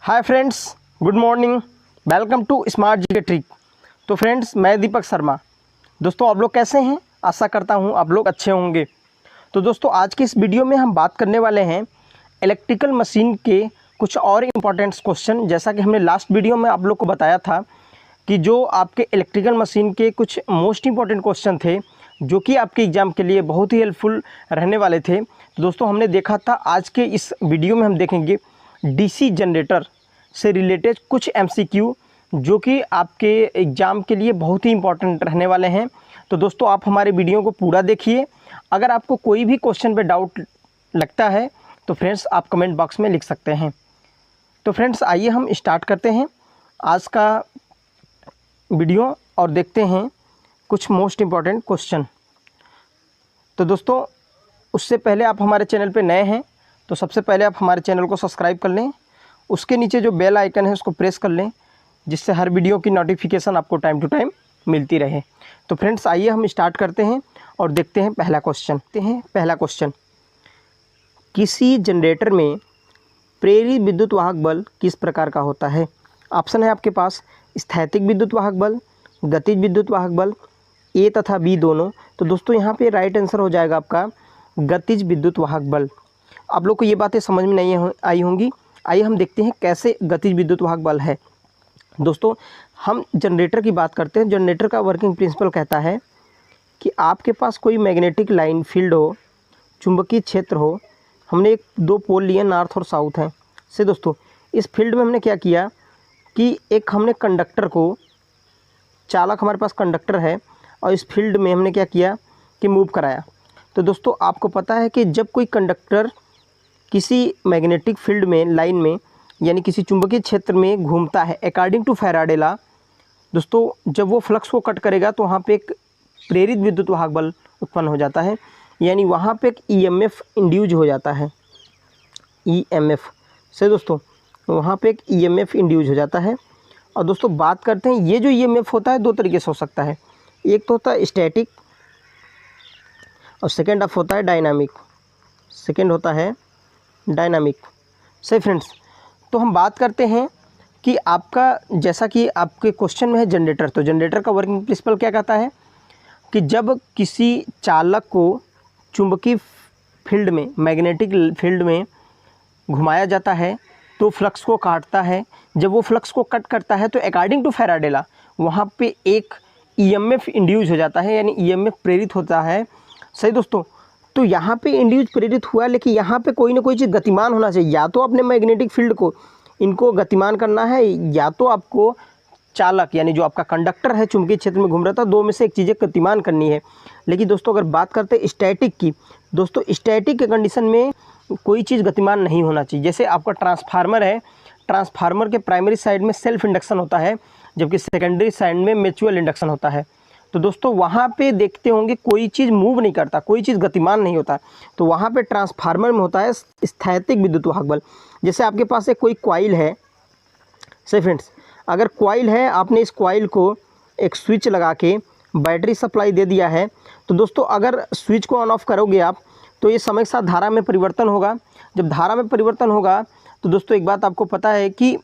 Hi friends, good morning. Welcome to smart GK trick. तो friends, मैं दीपक शर्मा। दोस्तों, आप लोग कैसे हैं? आशा करता हूं आप लोग अच्छे होंगे। तो दोस्तों, आज की इस वीडियो में हम बात करने वाले हैं इलेक्ट्रिकल मशीन के कुछ और इम्पोर्टेंट क्वेश्चन। जैसा कि हमने लास्ट वीडियो में आप लोग को बताया था कि जो आपके इलेक्ट्रिकल मशीन के कुछ मोस्ट इम्पॉर्टेंट क्वेश्चन थे जो कि आपके एग्ज़ाम के लिए बहुत ही हेल्पफुल रहने वाले थे। तो दोस्तों, हमने देखा था, आज के इस वीडियो में हम देखेंगे डीसी जनरेटर से रिलेटेड कुछ एमसीक्यू जो कि आपके एग्ज़ाम के लिए बहुत ही इम्पोर्टेंट रहने वाले हैं। तो दोस्तों, आप हमारे वीडियो को पूरा देखिए। अगर आपको कोई भी क्वेश्चन पे डाउट लगता है तो फ्रेंड्स आप कमेंट बॉक्स में लिख सकते हैं। तो फ्रेंड्स, आइए हम स्टार्ट करते हैं आज का वीडियो और देखते हैं कुछ मोस्ट इम्पॉर्टेंट क्वेश्चन। तो दोस्तों, उससे पहले आप हमारे चैनल पे नए हैं तो सबसे पहले आप हमारे चैनल को सब्सक्राइब कर लें। उसके नीचे जो बेल आइकन है उसको प्रेस कर लें, जिससे हर वीडियो की नोटिफिकेशन आपको टाइम टू टाइम मिलती रहे। तो फ्रेंड्स, आइए हम स्टार्ट करते हैं और देखते हैं पहला क्वेश्चन। किसी जनरेटर में प्रेरित विद्युत वाहक बल किस प्रकार का होता है? ऑप्शन है आपके पास स्थैतिक विद्युत वाहक बल, गतिज विद्युत वाहक बल, ए तथा बी दोनों। तो दोस्तों, यहाँ पे राइट आंसर हो जाएगा आपका गतिज विद्युत वाहक बल। आप लोग को ये बातें समझ में नहीं आई होंगी। आइए हम देखते हैं कैसे गतिज विद्युत वाहक बल है। दोस्तों, हम जनरेटर की बात करते हैं। जनरेटर का वर्किंग प्रिंसिपल कहता है कि आपके पास कोई मैग्नेटिक लाइन फील्ड हो, चुंबकीय क्षेत्र हो। हमने दो पोल लिए, नॉर्थ और साउथ हैं से। दोस्तों, इस फील्ड में हमने क्या किया कि एक हमने कंडक्टर को, चालक हमारे पास कंडक्टर है, और इस फील्ड में हमने क्या किया कि मूव कराया। तो दोस्तों, आपको पता है कि जब कोई कंडक्टर किसी मैग्नेटिक फील्ड में, लाइन में, यानी किसी चुंबकीय क्षेत्र में घूमता है, अकॉर्डिंग टू फैराडे लॉ, दोस्तों जब वो फ्लक्स को कट करेगा तो वहाँ पे एक प्रेरित विद्युत वाहक बल उत्पन्न हो जाता है, यानी वहाँ पे एक ईएमएफ इंड्यूज हो जाता है। ईएमएफ से दोस्तों वहाँ पे एक ईएमएफ इंड्यूज हो जाता है। और दोस्तों, बात करते हैं, ये जो ईएमएफ होता है दो तरीके से हो सकता है। एक तो होता है स्टैटिक और सेकेंड ऑफ होता है डायनामिक। सही फ्रेंड्स, तो हम बात करते हैं कि आपका, जैसा कि आपके क्वेश्चन में है जनरेटर, तो जनरेटर का वर्किंग प्रिंसिपल क्या कहता है कि जब किसी चालक को चुंबकीय फील्ड में, मैग्नेटिक फील्ड में घुमाया जाता है तो फ्लक्स को काटता है। जब वो फ्लक्स को कट करता है तो अकॉर्डिंग टू फैराडे लॉ वहाँ पे एक ईएमएफ इंड्यूस हो जाता है, यानी ईएमएफ प्रेरित होता है। सही दोस्तों, तो यहाँ पे इंड्यूस प्रेरित हुआ, लेकिन यहाँ पे कोई ना कोई चीज़ गतिमान होना चाहिए। या तो अपने मैग्नेटिक फील्ड को, इनको गतिमान करना है, या तो आपको चालक यानी जो आपका कंडक्टर है चुंबकीय क्षेत्र में घूम रहा था, दो में से एक चीज़ें गतिमान करनी है। लेकिन दोस्तों, अगर बात करते हैं स्टैटिक की, दोस्तों स्टैटिक के कंडीशन में कोई चीज़ गतिमान नहीं होना चाहिए। जैसे आपका ट्रांसफार्मर है, ट्रांसफार्मर के प्राइमरी साइड में सेल्फ इंडक्शन होता है, जबकि सेकेंडरी साइड में म्यूचुअल इंडक्शन होता है। तो दोस्तों, वहाँ पे देखते होंगे कोई चीज़ मूव नहीं करता, कोई चीज़ गतिमान नहीं होता। तो वहाँ पे ट्रांसफार्मर में होता है स्थैतिक विद्युत वाहक बल। जैसे आपके पास एक कोई कॉइल है। सही फ्रेंड्स, अगर कॉइल है, आपने इस कॉइल को एक स्विच लगा के बैटरी सप्लाई दे दिया है, तो दोस्तों अगर स्विच को ऑन ऑफ करोगे आप तो ये समय के साथ धारा में परिवर्तन होगा। जब धारा में परिवर्तन होगा तो दोस्तों एक बात आपको पता है कि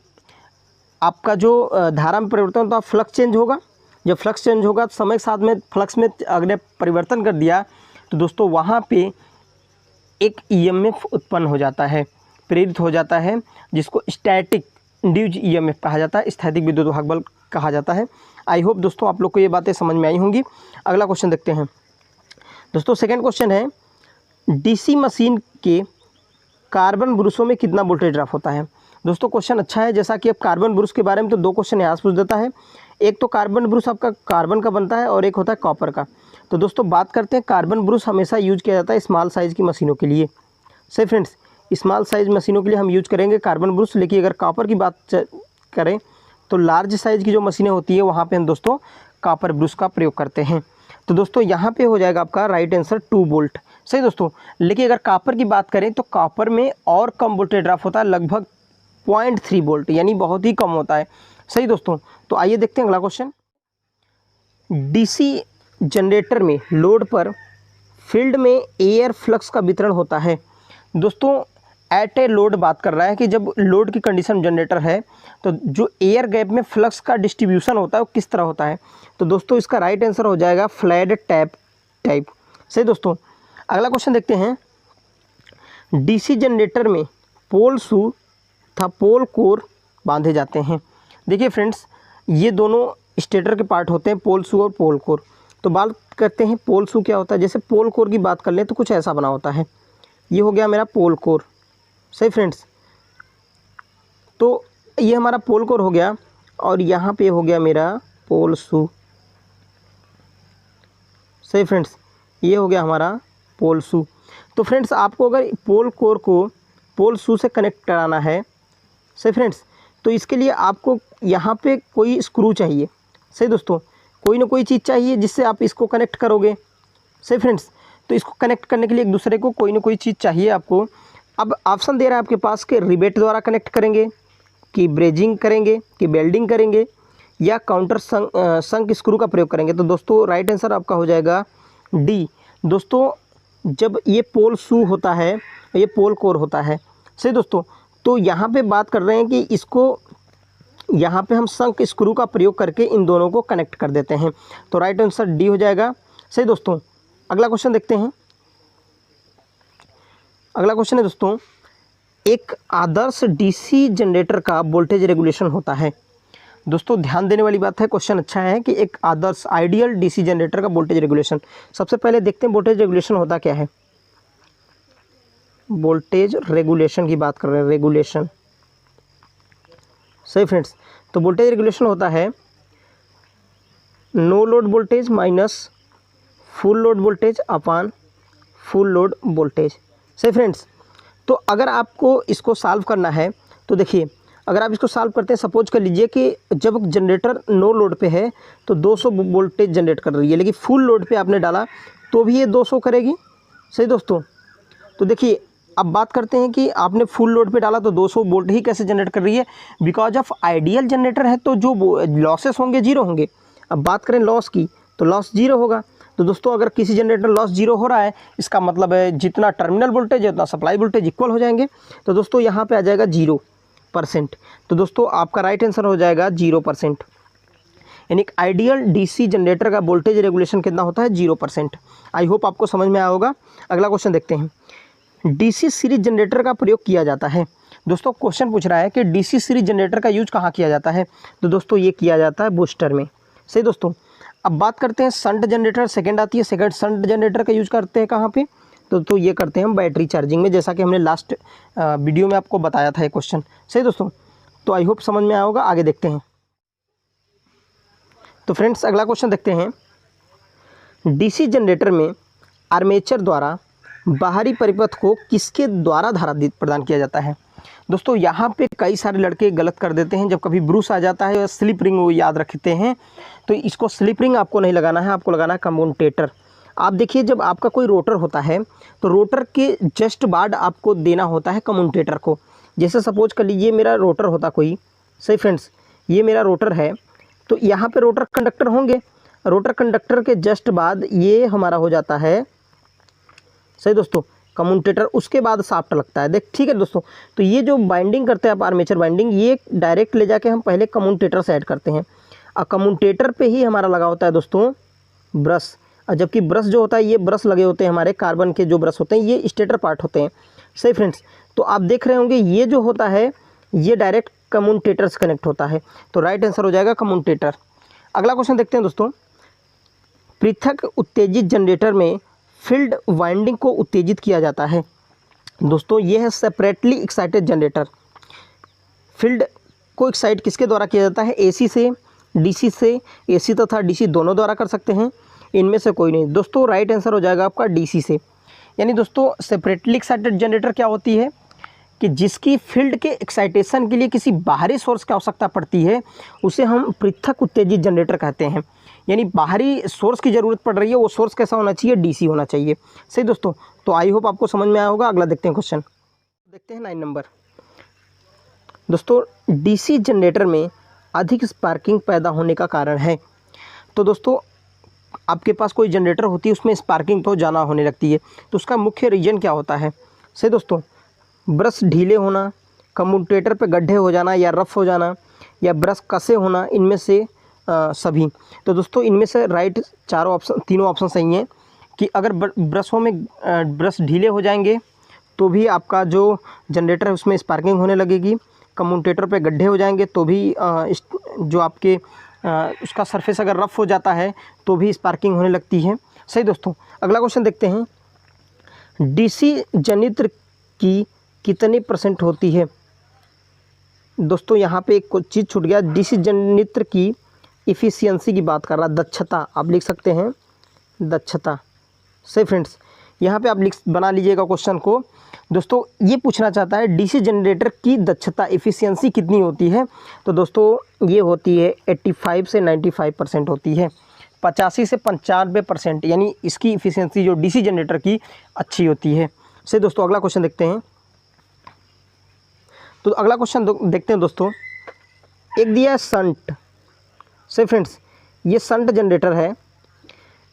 आपका जो धारा में परिवर्तन होता है, फ्लक्स चेंज होगा। जब फ्लक्स चेंज होगा तो समय के साथ में फ्लक्स में अगर परिवर्तन कर दिया तो दोस्तों वहाँ पे एक ईएमएफ उत्पन्न हो जाता है, प्रेरित हो जाता है, जिसको स्टैटिक इंड्यूज ईएमएफ कहा जाता है, स्थैतिक विद्युत वाहक बल कहा जाता है। आई होप दोस्तों आप लोग को ये बातें समझ में आई होंगी। अगला क्वेश्चन देखते हैं दोस्तों। सेकंड क्वेश्चन है, डीसी मशीन के कार्बन ब्रशों में कितना वोल्टेज ड्रॉप होता है? दोस्तों, क्वेश्चन अच्छा है। जैसा कि अब कार्बन ब्रश के बारे में तो दो क्वेश्चन यहाँ से पूछ देता है। एक तो कार्बन ब्रश आपका कार्बन का बनता है और एक होता है कॉपर का। तो दोस्तों बात करते हैं, कार्बन ब्रश हमेशा यूज किया जाता है स्मॉल साइज़ की मशीनों के लिए। सही फ्रेंड्स, स्मॉल साइज़ मशीनों के लिए हम यूज करेंगे कार्बन ब्रश। लेकिन अगर कॉपर की बात करें तो लार्ज साइज़ की जो मशीनें होती है वहाँ पर हम दोस्तों कॉपर ब्रश का प्रयोग करते हैं। तो दोस्तों यहाँ पे हो जाएगा आपका राइट आंसर 2 वोल्ट। सही दोस्तों, लेकिन अगर कॉपर की बात करें तो कॉपर में और कम वोल्टेज ड्रॉप होता है, लगभग 0.3 वोल्ट, यानी बहुत ही कम होता है। सही दोस्तों, तो आइए देखते हैं अगला क्वेश्चन। डीसी जनरेटर में लोड पर फील्ड में एयर फ्लक्स का वितरण होता है। दोस्तों, एट ए लोड बात कर रहा है कि जब लोड की कंडीशन जनरेटर है तो जो एयर गैप में फ्लक्स का डिस्ट्रीब्यूशन होता है वो किस तरह होता है। तो दोस्तों इसका राइट आंसर हो जाएगा फ्लैट टैप टाइप। सही दोस्तों, अगला क्वेश्चन देखते हैं। डीसी जनरेटर में पोल शू तथा पोल कोर बांधे जाते हैं। देखिए फ्रेंड्स, ये दोनों स्टेटर के पार्ट होते हैं, पोल शू और पोल कोर। तो बात करते हैं पोल शू क्या होता है। जैसे पोल कोर की बात कर लें तो कुछ ऐसा बना होता है। ये हो गया मेरा पोल कोर। सही फ्रेंड्स, तो ये हमारा पोल कोर हो गया और यहाँ पे हो गया मेरा पोल शू। सही फ्रेंड्स, ये हो गया हमारा पोल शू। तो फ्रेंड्स आपको अगर पोल कोर को पोल शू से कनेक्ट कराना है, सही फ्रेंड्स, तो इसके लिए आपको यहाँ पे कोई स्क्रू चाहिए। सही दोस्तों, कोई ना कोई चीज़ चाहिए जिससे आप इसको कनेक्ट करोगे। सही फ्रेंड्स, तो इसको कनेक्ट करने के लिए एक दूसरे को कोई ना कोई चीज़ चाहिए आपको। अब ऑप्शन दे रहा है आपके पास कि रिवेट द्वारा कनेक्ट करेंगे, कि ब्रेजिंग करेंगे, कि वेल्डिंग करेंगे, या काउंटर संक स्क्रू का प्रयोग करेंगे। तो दोस्तों राइट आंसर आपका हो जाएगा डी। दोस्तों जब ये पोल शू होता है, ये पोल कोर होता है। सही दोस्तों, तो यहाँ पे बात कर रहे हैं कि इसको यहाँ पे हम संक स्क्रू का प्रयोग करके इन दोनों को कनेक्ट कर देते हैं। तो राइट आंसर डी हो जाएगा। सही दोस्तों, अगला क्वेश्चन देखते हैं। अगला क्वेश्चन है दोस्तों, एक आदर्श डीसी जनरेटर का वोल्टेज रेगुलेशन होता है। दोस्तों ध्यान देने वाली बात है, क्वेश्चन अच्छा है कि एक आदर्श आइडियल डीसी जनरेटर का वोल्टेज रेगुलेशन। सबसे पहले देखते हैं वोल्टेज रेगुलेशन होता क्या है। वोल्टेज रेगुलेशन की बात कर रहे हैं, रेगुलेशन। सही फ्रेंड्स, तो वोल्टेज रेगुलेशन होता है no load voltage minus full load voltage upon full load voltage. सही फ्रेंड्स, तो अगर आपको इसको सॉल्व करना है तो देखिए, अगर आप इसको सॉल्व करते हैं, सपोज कर लीजिए कि जब जनरेटर नो लोड पे है तो 200 वोल्टेज जनरेट कर रही है, लेकिन फुल लोड पे आपने डाला तो भी ये 200 करेगी। सही दोस्तों, तो देखिए अब बात करते हैं कि आपने फुल लोड पे डाला तो 200 वोल्ट ही कैसे जनरेट कर रही है। बिकॉज ऑफ आइडियल जनरेटर है तो जो लॉसेस होंगे जीरो होंगे। अब बात करें लॉस की तो लॉस जीरो होगा। तो दोस्तों अगर किसी जनरेटर लॉस जीरो हो रहा है, इसका मतलब है जितना टर्मिनल वोल्टेज है उतना सप्लाई वोल्टेज इक्वल हो जाएंगे। तो दोस्तों यहाँ पे आ जाएगा 0%। तो दोस्तों आपका राइट आंसर हो जाएगा 0%। यानी आइडियल डीसी जनरेटर का वोल्टेज रेगुलेशन कितना होता है, 0%। आई होप आपको समझ में आया होगा। अगला क्वेश्चन देखते हैं। डीसी सीरीज जनरेटर का प्रयोग किया जाता है। दोस्तों क्वेश्चन पूछ रहा है कि डीसी सीरीज जनरेटर का यूज कहाँ किया जाता है। तो दोस्तों ये किया जाता है बूस्टर में। सही दोस्तों, अब बात करते हैं शंट जनरेटर, सेकंड आती है। सेकंड शंट जनरेटर का यूज करते हैं कहाँ पे, तो ये करते हैं हम बैटरी चार्जिंग में, जैसा कि हमने लास्ट वीडियो में आपको बताया था ये क्वेश्चन। सही दोस्तों, तो आई होप समझ में आया होगा। आगे देखते हैं। तो फ्रेंड्स अगला क्वेश्चन देखते हैं। डीसी जनरेटर में आर्मेचर द्वारा बाहरी परिपथ को किसके द्वारा धारा प्रदान किया जाता है। दोस्तों यहाँ पे कई सारे लड़के गलत कर देते हैं। जब कभी ब्रूस आ जाता है या स्लिप रिंग वो याद रखते हैं, तो इसको स्लिप रिंग आपको नहीं लगाना है, आपको लगाना है कम्यूटेटर। आप देखिए जब आपका कोई रोटर होता है तो रोटर के जस्ट बाद आपको देना होता है कम्यूटेटर को। जैसे सपोज कर लीजिए मेरा रोटर होता कोई। सही फ्रेंड्स, ये मेरा रोटर है, तो यहाँ पे रोटर कंडक्टर होंगे। रोटर कंडक्टर के जस्ट बाद ये हमारा हो जाता है, सही दोस्तों, कम्यूटेटर। उसके बाद शाफ्ट लगता है। देख ठीक है दोस्तों, तो ये जो बाइंडिंग करते हैं आप आर्मेचर बाइंडिंग, ये डायरेक्ट ले जाके हम पहले कम्यूटेटर से ऐड करते हैं। और कम्यूटेटर पे ही हमारा लगा होता है दोस्तों ब्रश। और जबकि ब्रश जो होता है, ये ब्रश लगे होते हैं हमारे कार्बन के जो ब्रश होते हैं, ये स्टेटर पार्ट होते हैं। सही फ्रेंड्स, तो आप देख रहे होंगे ये जो होता है ये डायरेक्ट कम्यूटेटर से कनेक्ट होता है। तो राइट आंसर हो जाएगा कम्यूटेटर। अगला क्वेश्चन देखते हैं दोस्तों। पृथक उत्तेजित जनरेटर में फील्ड वाइंडिंग को उत्तेजित किया जाता है। दोस्तों ये है सेपरेटली एक्साइटेड जनरेटर। फील्ड को एक्साइट किसके द्वारा किया जाता है, एसी से, डीसी से। एसी तथा डीसी दोनों द्वारा कर सकते हैं, इनमें से कोई नहीं। दोस्तों राइट आंसर हो जाएगा आपका डीसी से। यानी दोस्तों सेपरेटली एक्साइटेड जनरेटर क्या होती है कि जिसकी फील्ड के एक्साइटेशन के लिए किसी बाहरी सोर्स की आवश्यकता पड़ती है, उसे हम पृथक उत्तेजित जनरेटर कहते हैं। यानी बाहरी सोर्स की ज़रूरत पड़ रही है, वो सोर्स कैसा होना चाहिए, डीसी होना चाहिए। सही दोस्तों, तो आई होप आपको समझ में आया होगा। अगला देखते हैं क्वेश्चन, देखते हैं 9 नंबर। दोस्तों डीसी जनरेटर में अधिक स्पार्किंग पैदा होने का कारण है। तो दोस्तों आपके पास कोई जनरेटर होती है, उसमें स्पार्किंग तो ज़्यादा होने लगती है, तो उसका मुख्य रीज़न क्या होता है। सही दोस्तों, ब्रश ढीले होना, कम्यूटेटर पे गड्ढे हो जाना या रफ हो जाना, या ब्रश कसे होना, इनमें से सभी। तो दोस्तों इनमें से राइट तीनों ऑप्शन सही हैं कि अगर ब्रशों में ब्रश ढीले हो जाएंगे तो भी आपका जो जनरेटर है उसमें स्पार्किंग होने लगेगी, कम्यूटेटर पे गड्ढे हो जाएंगे तो भी जो आपके उसका सरफेस अगर रफ़ हो जाता है तो भी स्पार्किंग होने लगती है। सही दोस्तों, अगला क्वेश्चन देखते हैं। डीसी जनित्र की कितनी % होती है? दोस्तों यहाँ पे एक चीज़ छूट गया, डीसी जनित्र की इफ़िशियंसी की बात कर रहा, दक्षता आप लिख सकते हैं, दक्षता। सही फ्रेंड्स, यहाँ पे आप बना लीजिएगा क्वेश्चन को। दोस्तों ये पूछना चाहता है डीसी जनरेटर की दक्षता इफ़िशियंसी कितनी होती है? तो दोस्तों ये होती है 85 से 95% होती है, 85 से 95%, यानी इसकी इफ़िशियंसी जो डीसी जनरेटर की अच्छी होती है। सही दोस्तों, अगला क्वेश्चन देखते हैं। तो अगला क्वेश्चन देखते हैं दोस्तों। एक दिया है शंट। सही फ्रेंड्स, ये शंट जनरेटर है।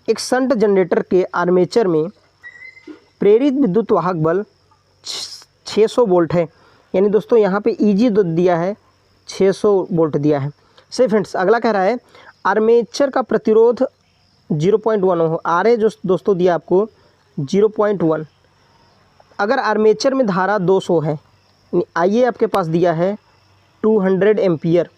एक शंट जनरेटर के आर्मेचर में प्रेरित विद्युत वाहक बल 600 वोल्ट है, यानी दोस्तों यहाँ पे ईजी दिया है 600 वोल्ट दिया है। सही फ्रेंड्स, अगला कह रहा है आर्मेचर का प्रतिरोध 0.1 हो, आर ए जो दोस्तों दिया आपको 0.1। अगर आर्मेचर में धारा 200 है, आई ए आपके पास दिया है 200 एम्पियर।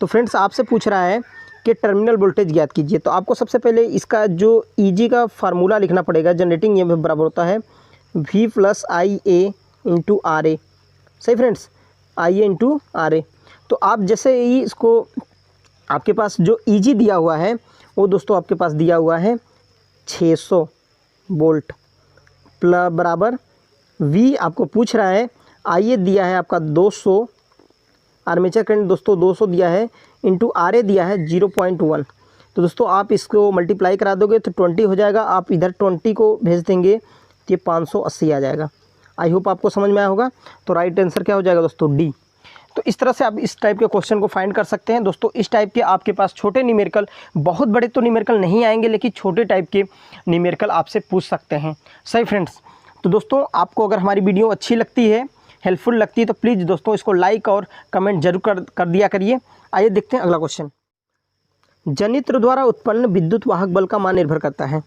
तो फ्रेंड्स आपसे पूछ रहा है कि टर्मिनल वोल्टेज ज्ञात कीजिए। तो आपको सबसे पहले इसका जो ईजी का फार्मूला लिखना पड़ेगा। जनरेटिंग ईएमएफ बराबर होता है V + IA × RA। सही फ्रेंड्स, IA × RA। तो आप जैसे ही इसको, आपके पास जो ईजी दिया हुआ है वो दोस्तों आपके पास दिया हुआ है 600 वोल्ट बराबर V आपको पूछ रहा है, IA दिया है आपका 200, आर्मेचर करंट दोस्तों 200 दिया है, इंटू RA दिया है 0.1। तो दोस्तों आप इसको मल्टीप्लाई करा दोगे तो 20 हो जाएगा। आप इधर 20 को भेज देंगे तो ये 580 आ जाएगा। आई होप आपको समझ में आया होगा। तो राइट आंसर क्या हो जाएगा दोस्तों? डी। तो इस तरह से आप इस टाइप के क्वेश्चन को फाइंड कर सकते हैं दोस्तों। इस टाइप के आपके पास छोटे न्यूमेरिकल, बहुत बड़े तो न्यूमेरिकल नहीं आएंगे, लेकिन छोटे टाइप के न्यूमेरिकल आपसे पूछ सकते हैं। सही फ्रेंड्स, तो दोस्तों आपको अगर हमारी वीडियो अच्छी लगती है, हेल्पफुल लगती है, तो प्लीज़ दोस्तों इसको लाइक और कमेंट जरूर कर दिया करिए। आइए देखते हैं अगला क्वेश्चन। जनित्र द्वारा उत्पन्न विद्युत वाहक बल का मान निर्भर करता है,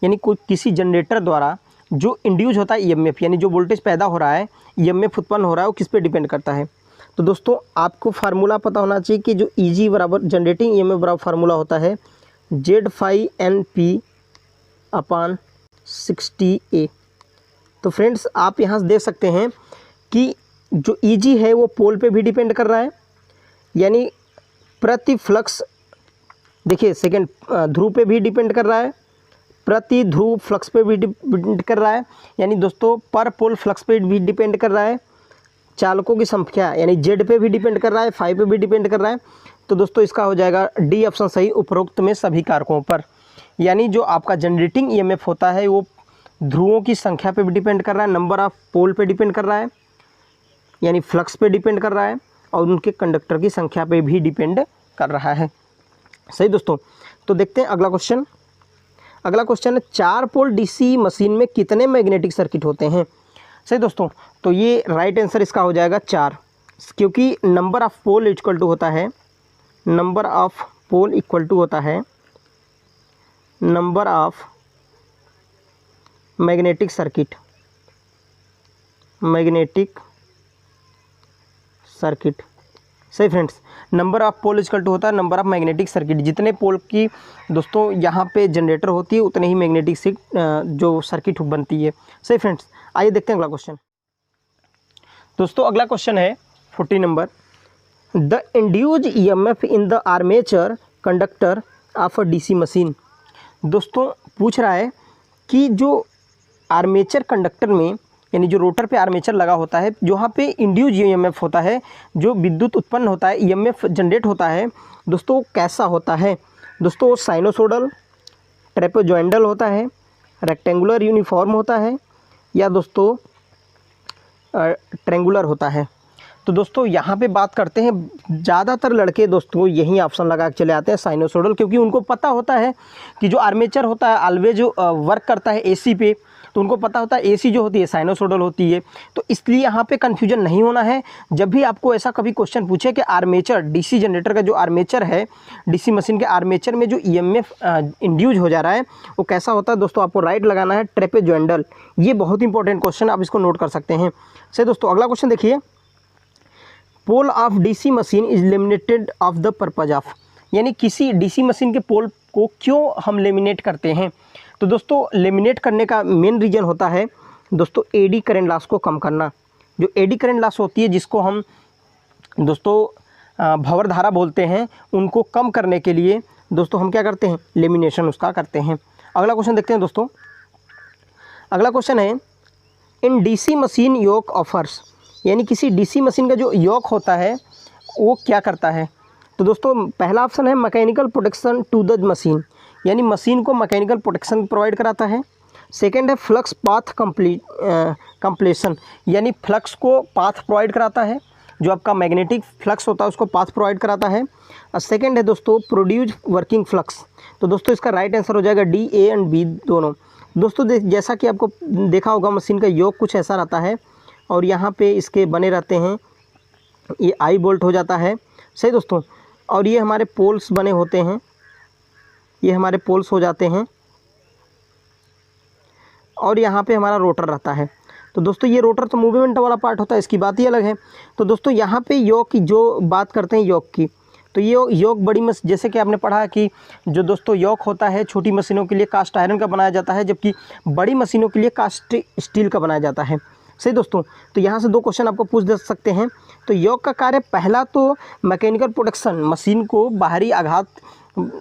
यानी कोई किसी जनरेटर द्वारा जो इंड्यूस होता है ईएमएफ, यानी जो वोल्टेज पैदा हो रहा है, ईएमएफ उत्पन्न हो रहा है, वो किस पे डिपेंड करता है? तो दोस्तों आपको फार्मूला पता होना चाहिए कि जो ईजी बराबर जनरेटिंग ईएमएफ बराबर फार्मूला होता है Z∅Np/60A। तो फ्रेंड्स आप यहाँ से देख सकते हैं कि जो ईजी है वो पोल पे भी डिपेंड कर रहा है, यानी प्रति फ्लक्स, देखिए सेकेंड ध्रुव पे भी डिपेंड कर रहा है, प्रति ध्रुव फ्लक्स पे भी डिपेंड कर रहा है, यानी दोस्तों पर पोल फ्लक्स पे भी डिपेंड कर रहा है, चालकों की संख्या यानी जेड पे भी डिपेंड कर रहा है, फाई पे भी डिपेंड कर रहा है। तो दोस्तों इसका हो जाएगा डी ऑप्शन सही, उपरोक्त में सभी कारकों पर। यानी जो आपका जनरेटिंग ईएमएफ होता है वो ध्रुवों की संख्या पे भी डिपेंड कर रहा है, नंबर ऑफ पोल पे डिपेंड कर रहा है, यानी फ्लक्स पे डिपेंड कर रहा है, और उनके कंडक्टर की संख्या पे भी डिपेंड कर रहा है। सही दोस्तों, तो देखते हैं अगला क्वेश्चन। अगला क्वेश्चन है 4 पोल डीसी मशीन में कितने मैग्नेटिक सर्किट होते हैं? सही दोस्तों, तो ये राइट आंसर इसका हो जाएगा 4, क्योंकि number of pole equal to होता है, number of pole equal to होता है number of magnetic circuit, magnetic circuit. सही friends, number of pole equal to होता है नंबर ऑफ मैग्नेटिक सर्किट। जितने पोल की दोस्तों यहाँ पे जनरेटर होती है उतने ही मैग्नेटिक जो सर्किट बनती है। सही फ्रेंड्स, आइए देखते हैं अगला क्वेश्चन। दोस्तों अगला क्वेश्चन है 40 number. The induced EMF in the armature conductor of a DC machine. दोस्तों पूछ रहा है कि जो आर्मेचर कंडक्टर में, यानी जो रोटर पे आर्मेचर लगा होता है, जहाँ पे इंड्यूस ईएमएफ होता है, जो विद्युत उत्पन्न होता है, ईएमएफ जनरेट होता है दोस्तों, कैसा होता है? दोस्तों साइनोसोडल, ट्रेपेजॉइडल होता है, रेक्टेंगुलर यूनिफॉर्म होता है, या दोस्तों ट्रेंगुलर होता है? तो दोस्तों यहाँ पे बात करते हैं, ज़्यादातर लड़के दोस्तों यही ऑप्शन लगा के चले आते हैं साइनोसोडल, क्योंकि उनको पता होता है कि जो आर्मेचर होता है ऑलवेज वर्क करता है एसी पे, तो उनको पता होता है AC जो होती है साइनोसोडल होती है। तो इसलिए यहाँ पे कन्फ्यूजन नहीं होना है। जब भी आपको ऐसा कभी क्वेश्चन पूछे कि आर्मेचर DC जनरेटर का जो आर्मेचर है, DC मशीन के आर्मेचर में जो EMF इंड्यूज हो जा रहा है वो कैसा होता है दोस्तों, आपको राइट लगाना है ट्रेपेजॉइडल। ये बहुत इंपॉर्टेंट क्वेश्चन, आप इसको नोट कर सकते हैं। सही दोस्तों, अगला क्वेश्चन देखिए, pole of DC machine is laminated of the purpose of, यानी किसी DC मशीन के पोल को क्यों हम लेमिनेट करते हैं। तो दोस्तों लेमिनेट करने का मेन रीज़न होता है दोस्तों एडी करंट लॉस को कम करना। जो एडी करंट लॉस होती है जिसको हम दोस्तों भंवर धारा बोलते हैं, उनको कम करने के लिए दोस्तों हम क्या करते हैं, लेमिनेशन उसका करते हैं। अगला क्वेश्चन देखते हैं दोस्तों। अगला क्वेश्चन है, इन DC मशीन योक ऑफर्स, यानी किसी DC मशीन का जो योक होता है वो क्या करता है। तो दोस्तों पहला ऑप्शन है mechanical protection to the machine, यानी मशीन को मैकेनिकल प्रोटेक्शन प्रोवाइड कराता है। सेकंड है फ्लक्स पाथ कंप्लीशन, यानी फ्लक्स को पाथ प्रोवाइड कराता है, जो आपका मैग्नेटिक फ्लक्स होता है उसको पाथ प्रोवाइड कराता है। और सेकंड है दोस्तों प्रोड्यूस वर्किंग फ्लक्स। तो दोस्तों इसका राइट आंसर हो जाएगा D, A एंड B दोनों। दोस्तों जैसा कि आपको देखा होगा मशीन का योग कुछ ऐसा रहता है और यहाँ पे इसके बने रहते हैं, ये आई बोल्ट हो जाता है। सही दोस्तों, और ये हमारे पोल्स बने होते हैं, ये हमारे पोल्स हो जाते हैं और यहाँ पे हमारा रोटर रहता है। तो दोस्तों ये रोटर तो मूवमेंट वाला पार्ट होता है, इसकी बात ही अलग है। तो दोस्तों यहाँ पे योग की जो बात करते हैं योग की, तो ये योग बड़ी जैसे कि आपने पढ़ा कि जो दोस्तों योग होता है छोटी मशीनों के लिए कास्ट आयरन का बनाया जाता है, जबकि बड़ी मशीनों के लिए कास्ट स्टील का बनाया जाता है। सही दोस्तों, तो यहाँ से 2 क्वेश्चन आपको पूछ दे सकते हैं। तो योग का कार्य पहला तो मैकेनिकल प्रोटेक्शन, मशीन को बाहरी आघात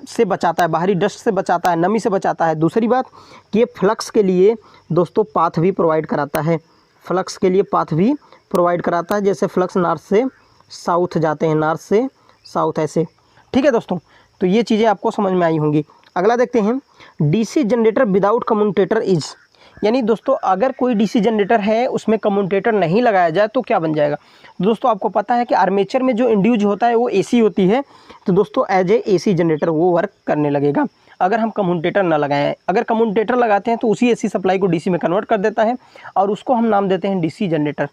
से बचाता है, बाहरी डस्ट से बचाता है, नमी से बचाता है। दूसरी बात कि ये फ्लक्स के लिए दोस्तों पाथ भी प्रोवाइड कराता है, फ्लक्स के लिए पाथ भी प्रोवाइड कराता है, जैसे फ्लक्स नॉर्थ से साउथ जाते हैं, नॉर्थ से साउथ ऐसे। ठीक है दोस्तों, तो ये चीज़ें आपको समझ में आई होंगी। अगला देखते हैं, DC generator without commutator is, यानी दोस्तों अगर कोई DC जनरेटर है उसमें कम्यूटेटर नहीं लगाया जाए तो क्या बन जाएगा। दोस्तों आपको पता है कि आर्मेचर में जो इंड्यूज होता है वो AC होती है, तो दोस्तों एज ए AC जनरेटर वो वर्क करने लगेगा अगर हम कम्यूटेटर ना लगाएं। अगर कम्यूटेटर लगाते हैं तो उसी AC सप्लाई को DC में कन्वर्ट कर देता है और उसको हम नाम देते हैं DC जनरेटर।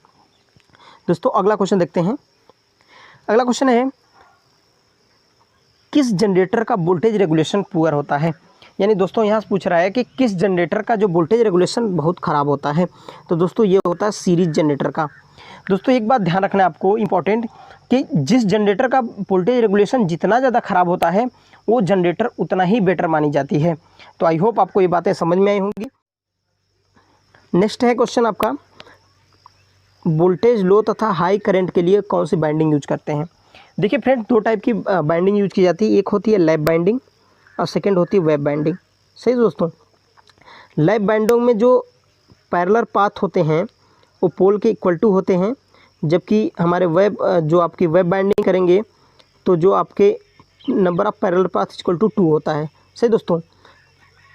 दोस्तों अगला क्वेश्चन देखते हैं। अगला क्वेश्चन है, किस जनरेटर का वोल्टेज रेगुलेशन पुअर होता है, यानी दोस्तों यहाँ से पूछ रहा है कि किस जनरेटर का जो वोल्टेज रेगुलेशन बहुत ख़राब होता है। तो दोस्तों ये होता है सीरीज जनरेटर का। दोस्तों एक बात ध्यान रखना है आपको इम्पॉर्टेंट, कि जिस जनरेटर का वोल्टेज रेगुलेशन जितना ज़्यादा ख़राब होता है वो जनरेटर उतना ही बेटर मानी जाती है। तो आई होप आपको ये बातें समझ में आई होंगी। नेक्स्ट है क्वेश्चन आपका, वोल्टेज लो तथा हाई करंट के लिए कौन सी बाइंडिंग यूज करते हैं। देखिए फ्रेंड, 2 टाइप की बाइंडिंग यूज की जाती है, एक होती है लैप बाइंडिंग और सेकंड होती है वेब बाइंडिंग। सही दोस्तों, लैप बाइंडिंग में जो पैरेलल पाथ होते हैं वो पोल के इक्वल टू होते हैं, जबकि हमारे वेब जो आपकी वेब बाइंडिंग करेंगे तो जो आपके number of parallel path equal to 2 होता है। सही दोस्तों,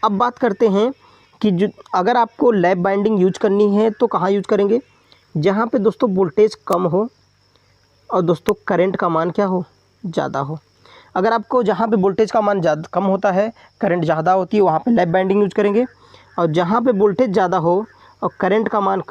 अब बात करते हैं कि जो अगर आपको लैप बाइंडिंग यूज करनी है तो कहाँ यूज करेंगे, जहाँ पे दोस्तों वोल्टेज कम हो और दोस्तों करंट का मान क्या हो, ज़्यादा हो। अगर आपको जहाँ पे वोल्टेज का मान ज़्यादा कम होता है, करंट ज़्यादा होती है, वहाँ पे लैप बाइंडिंग यूज करेंगे, और जहाँ पे वोल्टेज ज़्यादा हो और करंट का मान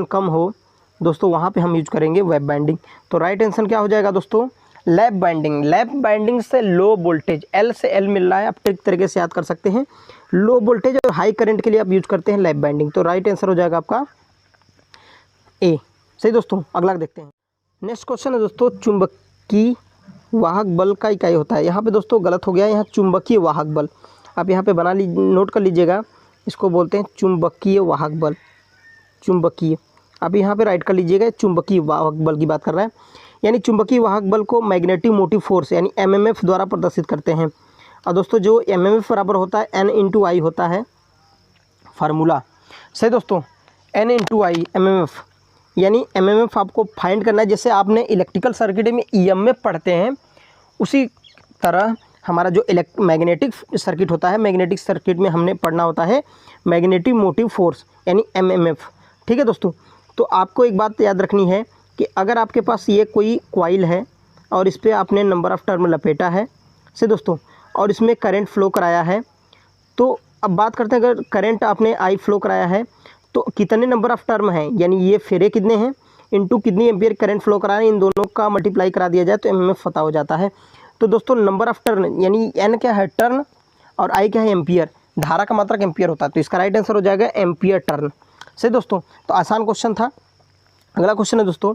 कम हो दोस्तों, वहाँ पे हम यूज करेंगे वेब बाइंडिंग। तो राइट आंसर क्या हो जाएगा दोस्तों, लैप बाइंडिंग। लैप बाइंडिंग से लो वोल्टेज, L से L मिल रहा है, आप ट्रिक तरीके से याद कर सकते हैं। लो वोल्टेज और हाई करंट के लिए आप यूज करते हैं लैप बाइंडिंग। तो राइट आंसर हो जाएगा आपका A। सही दोस्तों, अगला देखते हैं। नेक्स्ट क्वेश्चन है दोस्तों, चुंबकीय वाहक बल का इकाई होता है। यहाँ पे दोस्तों गलत हो गया, यहाँ चुंबकीय वाहक बल, आप यहाँ पे बना नोट कर लीजिएगा, इसको बोलते हैं चुंबकीय वाहक बल। चुंबकीय, आप यहाँ पे राइट कर लीजिएगा, चुंबकीय वाहक बल की बात कर रहा है। यानी चुंबकीय वाहक बल को मैग्नेटिक मोटिव फोर्स यानी MMF द्वारा प्रदर्शित करते हैं। और दोस्तों जो MMF बराबर होता है N×I होता है फार्मूला। सही दोस्तों, N×I MMF, यानी MMF आपको फाइंड करना है। जैसे आपने इलेक्ट्रिकल सर्किट में EMF पढ़ते हैं, उसी तरह हमारा जो मैग्नेटिक सर्किट होता है, मैग्नेटिक सर्किट में हमने पढ़ना होता है मैग्नेटिक मोटिव फोर्स यानी MMF। ठीक है दोस्तों, तो आपको एक बात याद रखनी है कि अगर आपके पास ये कोई कॉइल है और इस पर आपने नंबर ऑफ़ टर्म लपेटा है, से दोस्तों, और इसमें करंट फ्लो कराया है, तो अब बात करते हैं, अगर करंट आपने आई फ्लो कराया है तो कितने नंबर ऑफ़ टर्म हैं, यानी ये फेरे कितने हैं इनटू कितनी एम्पियर करंट फ्लो करा रहे हैं, इन दोनों का मल्टीप्लाई करा दिया जाए तो एमएमएफ पता हो जाता है। तो दोस्तों नंबर ऑफ़ टर्न यानी एन क्या है टर्न और आई क्या है एम्पियर, धारा का मात्रक एम्पियर होता है, तो इसका राइट आंसर हो जाएगा एम्पियर टर्न। सही दोस्तों, तो आसान क्वेश्चन था। अगला क्वेश्चन है दोस्तों,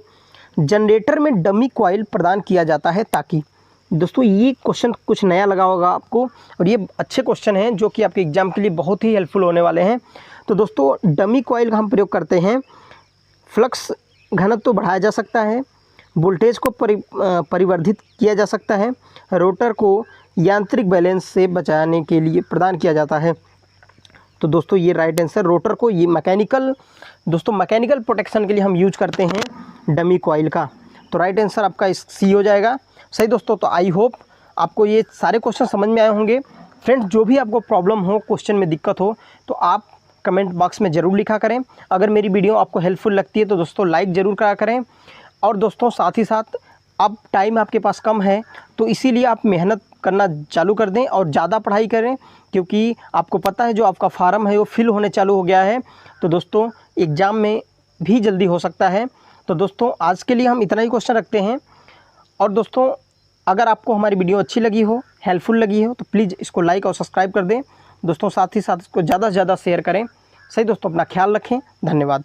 जनरेटर में डमी कॉइल प्रदान किया जाता है ताकि, दोस्तों ये क्वेश्चन कुछ नया लगा होगा आपको और ये अच्छे क्वेश्चन हैं जो कि आपके एग्जाम के लिए बहुत ही हेल्पफुल होने वाले हैं। तो दोस्तों डमी कॉइल का हम प्रयोग करते हैं, फ्लक्स घनत्व तो बढ़ाया जा सकता है, वोल्टेज को परिवर्धित किया जा सकता है, रोटर को यांत्रिक बैलेंस से बचाने के लिए प्रदान किया जाता है। तो दोस्तों ये राइट आंसर, रोटर को ये मैकेनिकल प्रोटेक्शन के लिए हम यूज करते हैं डमी कॉइल का। तो राइट आंसर आपका इस सी हो जाएगा। सही दोस्तों, तो आई होप आपको ये सारे क्वेश्चन समझ में आए होंगे। फ्रेंड्स जो भी आपको प्रॉब्लम हो, क्वेश्चन में दिक्कत हो तो आप कमेंट बॉक्स में ज़रूर लिखा करें। अगर मेरी वीडियो आपको हेल्पफुल लगती है तो दोस्तों लाइक ज़रूर करा करें। और दोस्तों साथ ही साथ अब टाइम आपके पास कम है तो इसीलिए आप मेहनत करना चालू कर दें और ज़्यादा पढ़ाई करें, क्योंकि आपको पता है जो आपका फार्म है वो फिल होने चालू हो गया है। तो दोस्तों एग्ज़ाम में भी जल्दी हो सकता है। तो दोस्तों आज के लिए हम इतना ही क्वेश्चन रखते हैं। और दोस्तों अगर आपको हमारी वीडियो अच्छी लगी हो, हेल्पफुल लगी हो तो प्लीज़ इसको लाइक और सब्सक्राइब कर दें। दोस्तों साथ ही साथ इसको ज़्यादा से ज़्यादा शेयर करें। सही दोस्तों, अपना ख्याल रखें। धन्यवाद।